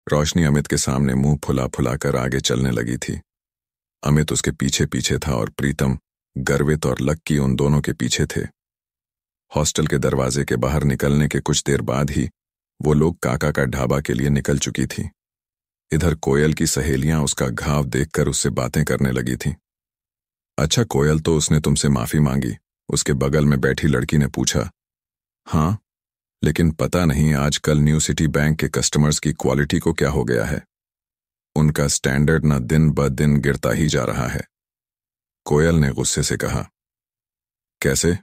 रोशनी अमित के सामने मुंह फुला फुला कर आगे चलने लगी थी। अमित उसके पीछे पीछे था और प्रीतम, गर्वित और लक्की उन दोनों के पीछे थे। हॉस्टल के दरवाजे के बाहर निकलने के कुछ देर बाद ही वो लोग काका का ढाबा के लिए निकल चुकी थी। इधर कोयल की सहेलियां उसका घाव देखकर उससे बातें करने लगी थीं। अच्छा कोयल, तो उसने तुमसे माफी मांगी? उसके बगल में बैठी लड़की ने पूछा। हाँ, लेकिन पता नहीं आजकल न्यू सिटी बैंक के कस्टमर्स की क्वालिटी को क्या हो गया है। उनका स्टैंडर्ड न दिन ब दिन गिरता ही जा रहा है। कोयल ने गुस्से से कहा। कैसे?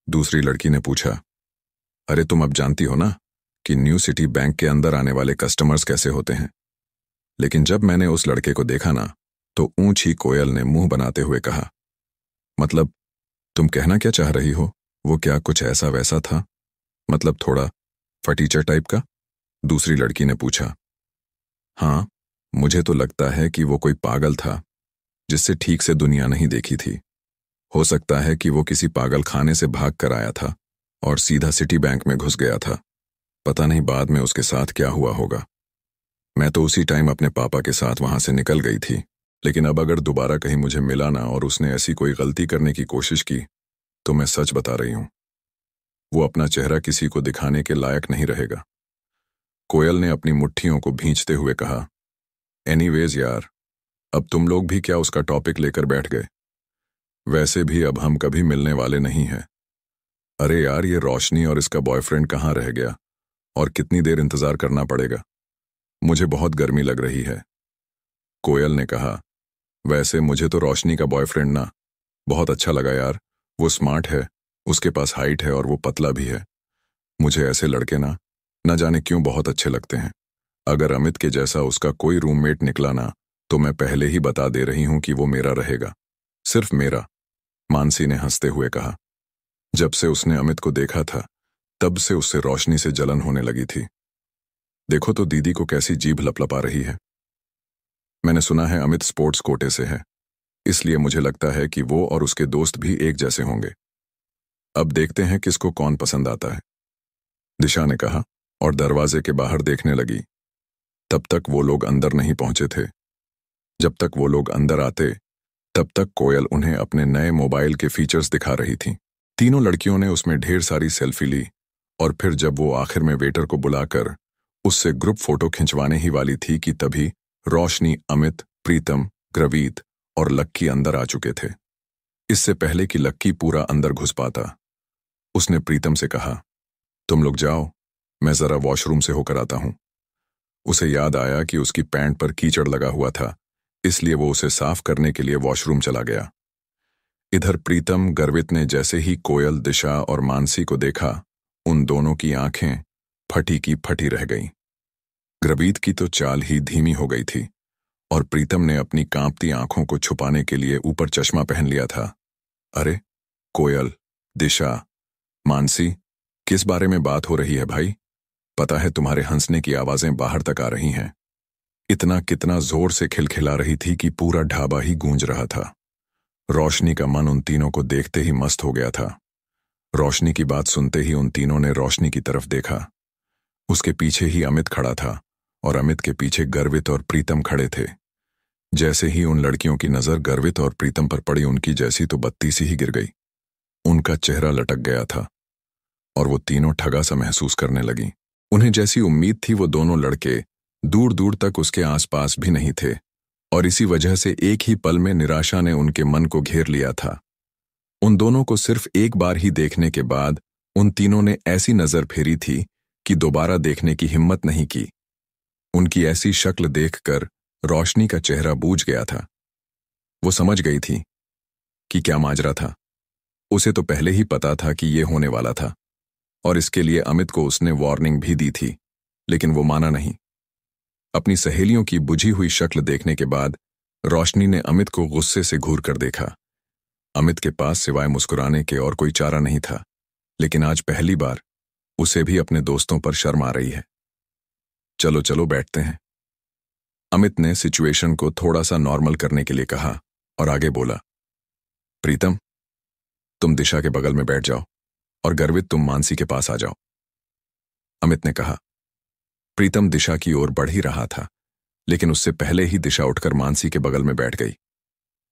दूसरी लड़की ने पूछा। अरे तुम अब जानती हो ना कि न्यू सिटी बैंक के अंदर आने वाले कस्टमर्स कैसे होते हैं। लेकिन जब मैंने उस लड़के को देखा ना, तो ऊंची कोयल ने मुंह बनाते हुए कहा। मतलब तुम कहना क्या चाह रही हो? वो क्या कुछ ऐसा वैसा था? मतलब थोड़ा फटीचर टाइप का? दूसरी लड़की ने पूछा। हाँ, मुझे तो लगता है कि वो कोई पागल था जिससे ठीक से दुनिया नहीं देखी थी। हो सकता है कि वो किसी पागल खाने से भाग कर आया था और सीधा सिटी बैंक में घुस गया था। पता नहीं बाद में उसके साथ क्या हुआ होगा। मैं तो उसी टाइम अपने पापा के साथ वहां से निकल गई थी, लेकिन अब अगर दोबारा कहीं मुझे मिला ना और उसने ऐसी कोई गलती करने की कोशिश की, तो मैं सच बता रही हूं, वो अपना चेहरा किसी को दिखाने के लायक नहीं रहेगा। कोयल ने अपनी मुट्ठियों को भींचते हुए कहा। एनीवेज यार, अब तुम लोग भी क्या उसका टॉपिक लेकर बैठ गए? वैसे भी अब हम कभी मिलने वाले नहीं हैं। अरे यार, ये रोशनी और इसका बॉयफ्रेंड कहाँ रह गया और कितनी देर इंतजार करना पड़ेगा? मुझे बहुत गर्मी लग रही है। कोयल ने कहा। वैसे मुझे तो रोशनी का बॉयफ्रेंड ना बहुत अच्छा लगा यार। वो स्मार्ट है, उसके पास हाइट है और वो पतला भी है। मुझे ऐसे लड़के ना न जाने क्यों बहुत अच्छे लगते हैं। अगर अमित के जैसा उसका कोई रूममेट निकला ना, तो मैं पहले ही बता दे रही हूं कि वो मेरा रहेगा, सिर्फ मेरा। मानसी ने हंसते हुए कहा। जब से उसने अमित को देखा था, तब से उससे रोशनी से जलन होने लगी थी। देखो तो दीदी को कैसी जीभ लपलपा रही है। मैंने सुना है अमित स्पोर्ट्स कोटे से है, इसलिए मुझे लगता है कि वो और उसके दोस्त भी एक जैसे होंगे। अब देखते हैं किसको कौन पसंद आता है, दिशा ने कहा और दरवाजे के बाहर देखने लगी। तब तक वो लोग अंदर नहीं पहुंचे थे। जब तक वो लोग अंदर आते, तब तक कोयल उन्हें अपने नए मोबाइल के फीचर्स दिखा रही थी। तीनों लड़कियों ने उसमें ढेर सारी सेल्फी ली और फिर जब वो आखिर में वेटर को बुलाकर उससे ग्रुप फोटो खिंचवाने ही वाली थी कि तभी रोशनी, अमित, प्रीतम, ग्रवीत और लक्की अंदर आ चुके थे। इससे पहले कि लक्की पूरा अंदर घुस पाता, उसने प्रीतम से कहा, तुम लोग जाओ, मैं जरा वॉशरूम से होकर आता हूं। उसे याद आया कि उसकी पैंट पर कीचड़ लगा हुआ था, इसलिए वो उसे साफ करने के लिए वॉशरूम चला गया। इधर प्रीतम, गर्वित ने जैसे ही कोयल, दिशा और मानसी को देखा, उन दोनों की आंखें फटी की फटी रह गईं। ग्रवीत की तो चाल ही धीमी हो गई थी और प्रीतम ने अपनी कांपती आंखों को छुपाने के लिए ऊपर चश्मा पहन लिया था। अरे कोयल, दिशा, मानसी, किस बारे में बात हो रही है भाई? पता है तुम्हारे हंसने की आवाजें बाहर तक आ रही हैं। इतना कितना जोर से खिलखिला रही थी कि पूरा ढाबा ही गूंज रहा था। रोशनी का मन उन तीनों को देखते ही मस्त हो गया था। रोशनी की बात सुनते ही उन तीनों ने रोशनी की तरफ देखा। उसके पीछे ही अमित खड़ा था और अमित के पीछे गर्वित और प्रीतम खड़े थे। जैसे ही उन लड़कियों की नजर गर्वित और प्रीतम पर पड़ी, उनकी जैसी तो बत्ती सी ही गिर गई। उनका चेहरा लटक गया था और वो तीनों ठगा सा महसूस करने लगी। उन्हें जैसी उम्मीद थी, वो दोनों लड़के दूर दूर तक उसके आसपास भी नहीं थे और इसी वजह से एक ही पल में निराशा ने उनके मन को घेर लिया था। उन दोनों को सिर्फ एक बार ही देखने के बाद उन तीनों ने ऐसी नजर फेरी थी कि दोबारा देखने की हिम्मत नहीं की। उनकी ऐसी शक्ल देखकर रोशनी का चेहरा बूझ गया था। वो समझ गई थी कि क्या माजरा था। उसे तो पहले ही पता था कि ये होने वाला था और इसके लिए अमित को उसने वार्निंग भी दी थी, लेकिन वो माना नहीं। अपनी सहेलियों की बुझी हुई शक्ल देखने के बाद रोशनी ने अमित को गुस्से से घूर कर देखा। अमित के पास सिवाय मुस्कुराने के और कोई चारा नहीं था, लेकिन आज पहली बार उसे भी अपने दोस्तों पर शर्म आ रही है। चलो चलो बैठते हैं। अमित ने सिचुएशन को थोड़ा सा नॉर्मल करने के लिए कहा और आगे बोला। प्रीतम, तुम दिशा के बगल में बैठ जाओ और गर्वित, तुम मानसी के पास आ जाओ। अमित ने कहा। प्रीतम दिशा की ओर बढ़ ही रहा था, लेकिन उससे पहले ही दिशा उठकर मानसी के बगल में बैठ गई।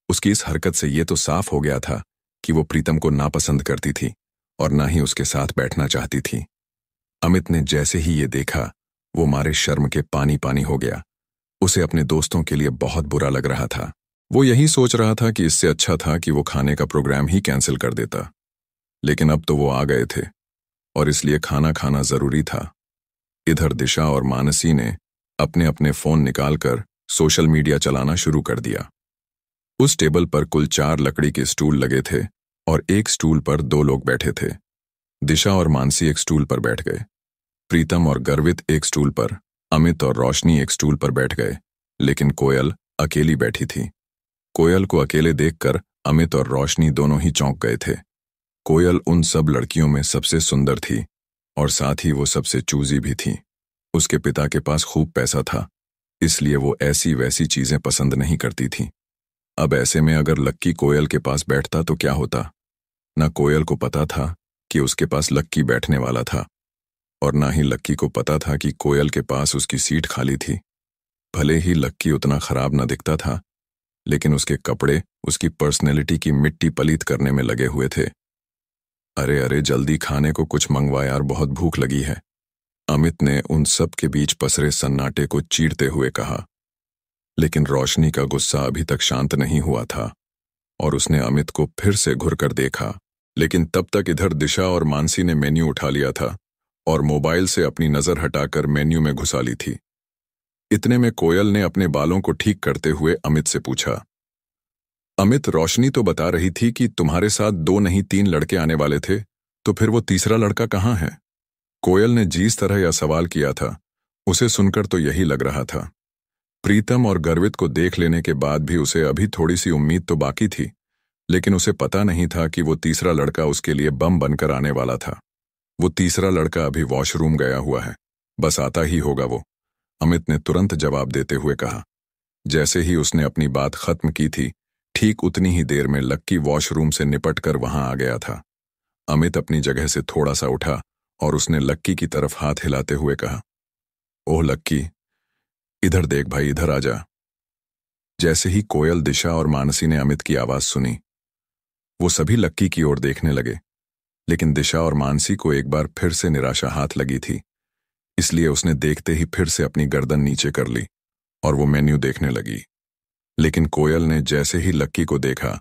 उसकी इस हरकत से ये तो साफ हो गया था कि वो प्रीतम को नापसंद करती थी और ना ही उसके साथ बैठना चाहती थी। अमित ने जैसे ही ये देखा, वो मारे शर्म के पानी पानी हो गया। उसे अपने दोस्तों के लिए बहुत बुरा लग रहा था। वो यही सोच रहा था कि इससे अच्छा था कि वो खाने का प्रोग्राम ही कैंसिल कर देता, लेकिन अब तो वो आ गए थे और इसलिए खाना खाना जरूरी था। इधर दिशा और मानसी ने अपने अपने फोन निकालकर सोशल मीडिया चलाना शुरू कर दिया। उस टेबल पर कुल 4 लकड़ी के स्टूल लगे थे और एक स्टूल पर 2 लोग बैठे थे। दिशा और मानसी एक स्टूल पर बैठ गए, प्रीतम और गर्वित एक स्टूल पर, अमित और रोशनी एक स्टूल पर बैठ गए, लेकिन कोयल अकेली बैठी थी। कोयल को अकेले देखकर अमित और रोशनी दोनों ही चौंक गए थे। कोयल उन सब लड़कियों में सबसे सुंदर थी और साथ ही वो सबसे चूजी भी थी। उसके पिता के पास खूब पैसा था, इसलिए वो ऐसी वैसी चीजें पसंद नहीं करती थी। अब ऐसे में अगर लक्की कोयल के पास बैठता तो क्या होता? न कोयल को पता था कि उसके पास लक्की बैठने वाला था और ना ही लक्की को पता था कि कोयल के पास उसकी सीट खाली थी। भले ही लक्की उतना खराब न दिखता था, लेकिन उसके कपड़े उसकी पर्सनैलिटी की मिट्टी पलीत करने में लगे हुए थे। अरे अरे, जल्दी खाने को कुछ मंगवा यार, बहुत भूख लगी है, अमित ने उन सब के बीच पसरे सन्नाटे को चीरते हुए कहा। लेकिन रोशनी का गुस्सा अभी तक शांत नहीं हुआ था और उसने अमित को फिर से घुरकर देखा, लेकिन तब तक इधर दिशा और मानसी ने मेन्यू उठा लिया था और मोबाइल से अपनी नजर हटाकर मेन्यू में घुसा ली थी। इतने में कोयल ने अपने बालों को ठीक करते हुए अमित से पूछा, अमित, रोशनी तो बता रही थी कि तुम्हारे साथ 2 नहीं 3 लड़के आने वाले थे, तो फिर वो तीसरा लड़का कहाँ है? कोयल ने जिस तरह यह सवाल किया था, उसे सुनकर तो यही लग रहा था। प्रीतम और गर्वित को देख लेने के बाद भी उसे अभी थोड़ी सी उम्मीद तो बाकी थी, लेकिन उसे पता नहीं था कि वो तीसरा लड़का उसके लिए बम बनकर आने वाला था। वो तीसरा लड़का अभी वॉशरूम गया हुआ है, बस आता ही होगा वो, अमित ने तुरंत जवाब देते हुए कहा। जैसे ही उसने अपनी बात खत्म की थी, ठीक उतनी ही देर में लक्की वॉशरूम से निपटकर वहां आ गया था। अमित अपनी जगह से थोड़ा सा उठा और उसने लक्की की तरफ हाथ हिलाते हुए कहा, ओह लक्की, इधर देख भाई, इधर आ जा। जैसे ही कोयल, दिशा और मानसी ने अमित की आवाज सुनी, वो सभी लक्की की ओर देखने लगे, लेकिन दिशा और मानसी को एक बार फिर से निराशा हाथ लगी थी, इसलिए उसने देखते ही फिर से अपनी गर्दन नीचे कर ली और वो मेन्यू देखने लगी। लेकिन कोयल ने जैसे ही लक्की को देखा,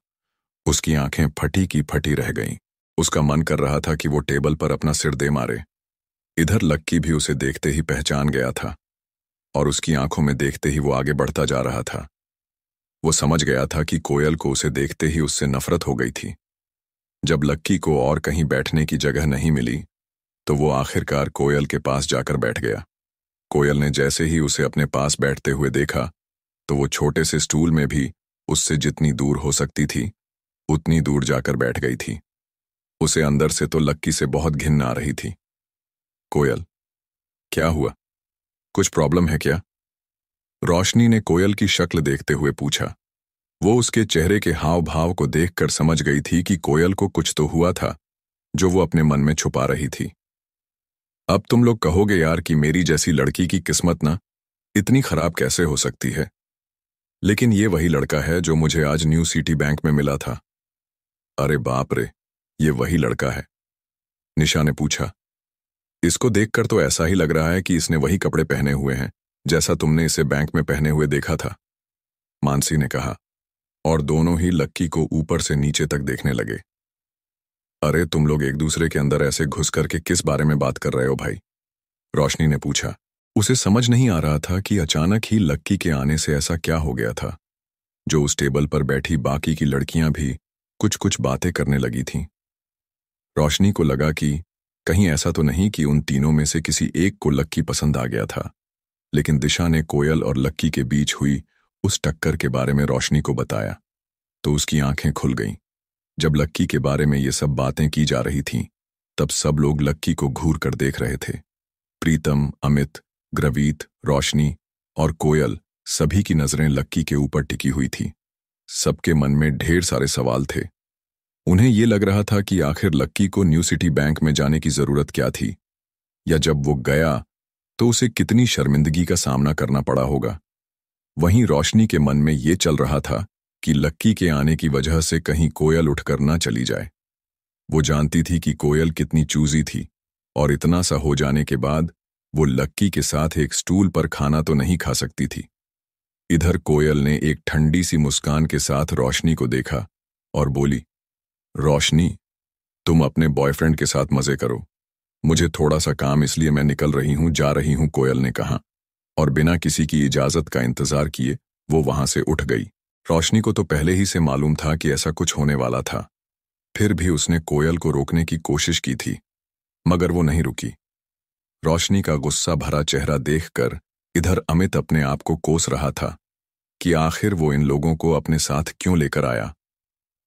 उसकी आंखें फटी की फटी रह गईं। उसका मन कर रहा था कि वो टेबल पर अपना सिर दे मारे। इधर लक्की भी उसे देखते ही पहचान गया था और उसकी आंखों में देखते ही वो आगे बढ़ता जा रहा था। वो समझ गया था कि कोयल को उसे देखते ही उससे नफरत हो गई थी। जब लक्की को और कहीं बैठने की जगह नहीं मिली, तो वो आखिरकार कोयल के पास जाकर बैठ गया। कोयल ने जैसे ही उसे अपने पास बैठते हुए देखा, तो वो छोटे से स्टूल में भी उससे जितनी दूर हो सकती थी, उतनी दूर जाकर बैठ गई थी। उसे अंदर से तो लक्की से बहुत घिन आ रही थी। कोयल, क्या हुआ? कुछ प्रॉब्लम है क्या? रोशनी ने कोयल की शक्ल देखते हुए पूछा। वो उसके चेहरे के हाव भाव को देखकर समझ गई थी कि कोयल को कुछ तो हुआ था, जो वो अपने मन में छुपा रही थी। अब तुम लोग कहोगे यार कि मेरी जैसी लड़की की किस्मत ना इतनी खराब कैसे हो सकती है, लेकिन ये वही लड़का है जो मुझे आज न्यू सिटी बैंक में मिला था। अरे बाप रे, ये वही लड़का है? निशा ने पूछा। इसको देखकर तो ऐसा ही लग रहा है कि इसने वही कपड़े पहने हुए हैं जैसा तुमने इसे बैंक में पहने हुए देखा था, मानसी ने कहा, और दोनों ही लक्की को ऊपर से नीचे तक देखने लगे। अरे तुम लोग एक दूसरे के अंदर ऐसे घुस करके किस बारे में बात कर रहे हो भाई? रोशनी ने पूछा। उसे समझ नहीं आ रहा था कि अचानक ही लक्की के आने से ऐसा क्या हो गया था, जो उस टेबल पर बैठी बाकी की लड़कियां भी कुछ कुछ बातें करने लगी थीं। रोशनी को लगा कि कहीं ऐसा तो नहीं कि उन तीनों में से किसी एक को लक्की पसंद आ गया था, लेकिन दिशा ने कोयल और लक्की के बीच हुई उस टक्कर के बारे में रोशनी को बताया, तो उसकी आंखें खुल गईं। जब लक्की के बारे में ये सब बातें की जा रही थीं, तब सब लोग लक्की को घूर कर देख रहे थे। प्रीतम, अमित, ग्रवीत, रोशनी और कोयल, सभी की नजरें लक्की के ऊपर टिकी हुई थी। सबके मन में ढेर सारे सवाल थे। उन्हें ये लग रहा था कि आखिर लक्की को न्यू सिटी बैंक में जाने की जरूरत क्या थी, या जब वो गया तो उसे कितनी शर्मिंदगी का सामना करना पड़ा होगा। वहीं रोशनी के मन में ये चल रहा था कि लक्की के आने की वजह से कहीं कोयल उठकर ना चली जाए। वो जानती थी कि कोयल कितनी चूजी थी और इतना सा हो जाने के बाद वो लक्की के साथ एक स्टूल पर खाना तो नहीं खा सकती थी। इधर कोयल ने एक ठंडी सी मुस्कान के साथ रोशनी को देखा और बोली, रोशनी, तुम अपने बॉयफ्रेंड के साथ मजे करो, मुझे थोड़ा सा काम इसलिए मैं निकल रही हूं, जा रही हूं, कोयल ने कहा और बिना किसी की इजाजत का इंतजार किए वो वहां से उठ गई। रोशनी को तो पहले ही से मालूम था कि ऐसा कुछ होने वाला था, फिर भी उसने कोयल को रोकने की कोशिश की थी, मगर वो नहीं रुकी। रोशनी का गुस्सा भरा चेहरा देखकर इधर अमित अपने आप को कोस रहा था कि आखिर वो इन लोगों को अपने साथ क्यों लेकर आया।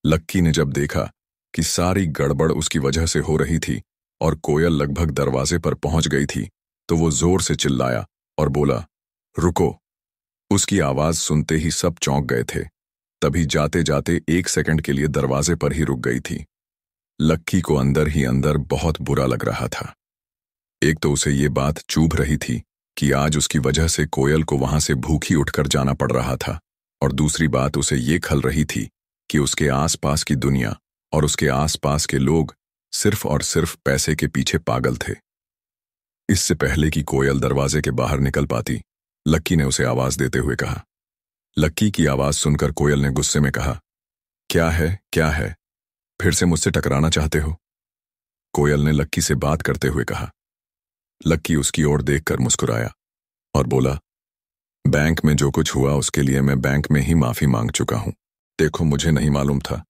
लक्की ने जब देखा कि सारी गड़बड़ उसकी वजह से हो रही थी और कोयल लगभग दरवाजे पर पहुंच गई थी, तो वो जोर से चिल्लाया और बोला, रुको। उसकी आवाज सुनते ही सब चौंक गए थे। तभी जाते जाते 1 सेकंड के लिए दरवाजे पर ही रुक गई थी। लक्की को अंदर ही अंदर बहुत बुरा लग रहा था। एक तो उसे ये बात चुभ रही थी कि आज उसकी वजह से कोयल को वहां से भूखी उठकर जाना पड़ रहा था, और दूसरी बात उसे ये खल रही थी कि उसके आसपास की दुनिया और उसके आसपास के लोग सिर्फ और सिर्फ पैसे के पीछे पागल थे। इससे पहले कि कोयल दरवाजे के बाहर निकल पाती, लक्की ने उसे आवाज देते हुए कहा। लक्की की आवाज सुनकर कोयल ने गुस्से में कहा, क्या है, क्या है, फिर से मुझसे टकराना चाहते हो? कोयल ने लक्की से बात करते हुए कहा। लक्की उसकी ओर देखकर मुस्कुराया और बोला, बैंक में जो कुछ हुआ उसके लिए मैं बैंक में ही माफी मांग चुका हूं। देखो, मुझे नहीं मालूम था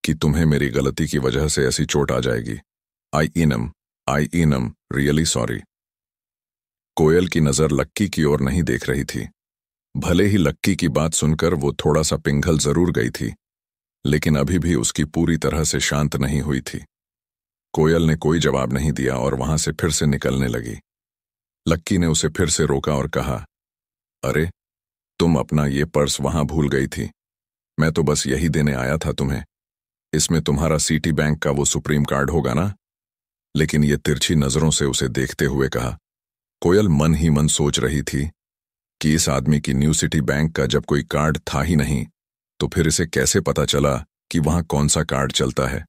कि तुम्हें मेरी गलती की वजह से ऐसी चोट आ जाएगी। I am really sorry. Koyal की नजर लक्की की ओर नहीं देख रही थी। भले ही लक्की की बात सुनकर वो थोड़ा सा पिघल जरूर गई थी, लेकिन अभी भी उसकी पूरी तरह से शांत नहीं हुई थी। कोयल ने कोई जवाब नहीं दिया और वहां से फिर से निकलने लगी। लक्की ने उसे फिर से रोका और कहा, अरे, तुम अपना ये पर्स वहां भूल गई थी। मैं तो बस यही देने आया था तुम्हें। इसमें तुम्हारा सिटी बैंक का वो सुप्रीम कार्ड होगा ना? लेकिन ये तिरछी नजरों से उसे देखते हुए कहा। कोयल मन ही मन सोच रही थी कि इस आदमी की न्यू सिटी बैंक का जब कोई कार्ड था ही नहीं, तो फिर इसे कैसे पता चला कि वहां कौन सा कार्ड चलता है।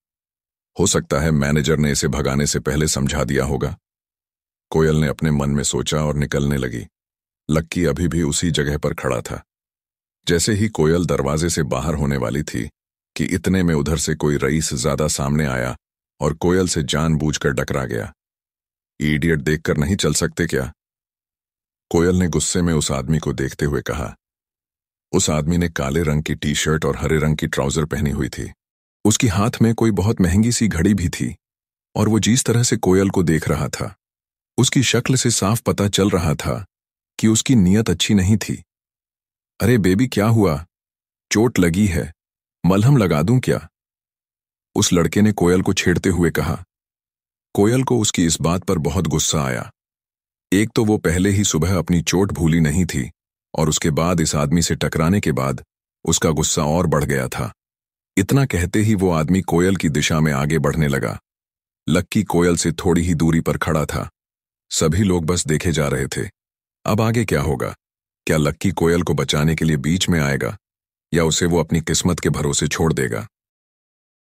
हो सकता है मैनेजर ने इसे भगाने से पहले समझा दिया होगा। कोयल ने अपने मन में सोचा और निकलने लगी। लक्की अभी भी उसी जगह पर खड़ा था। जैसे ही कोयल दरवाजे से बाहर होने वाली थी कि इतने में उधर से कोई रईस ज्यादा सामने आया और कोयल से जानबूझकर टकरा गया। इडियट देखकर नहीं चल सकते क्या? कोयल ने गुस्से में उस आदमी को देखते हुए कहा। उस आदमी ने काले रंग की टी शर्ट और हरे रंग की ट्राउजर पहनी हुई थी। उसकी हाथ में कोई बहुत महंगी सी घड़ी भी थी, और वो जिस तरह से कोयल को देख रहा था, उसकी शक्ल से साफ पता चल रहा था कि उसकी नीयत अच्छी नहीं थी। अरे बेबी, क्या हुआ? चोट लगी है, मलहम लगा दूं क्या? उस लड़के ने कोयल को छेड़ते हुए कहा। कोयल को उसकी इस बात पर बहुत गुस्सा आया। एक तो वो पहले ही सुबह अपनी चोट भूली नहीं थी, और उसके बाद इस आदमी से टकराने के बाद उसका गुस्सा और बढ़ गया था। इतना कहते ही वो आदमी कोयल की दिशा में आगे बढ़ने लगा। लक्की कोयल से थोड़ी ही दूरी पर खड़ा था। सभी लोग बस देखे जा रहे थे। अब आगे क्या होगा? क्या लक्की कोयल को बचाने के लिए बीच में आएगा, या उसे वो अपनी किस्मत के भरोसे छोड़ देगा?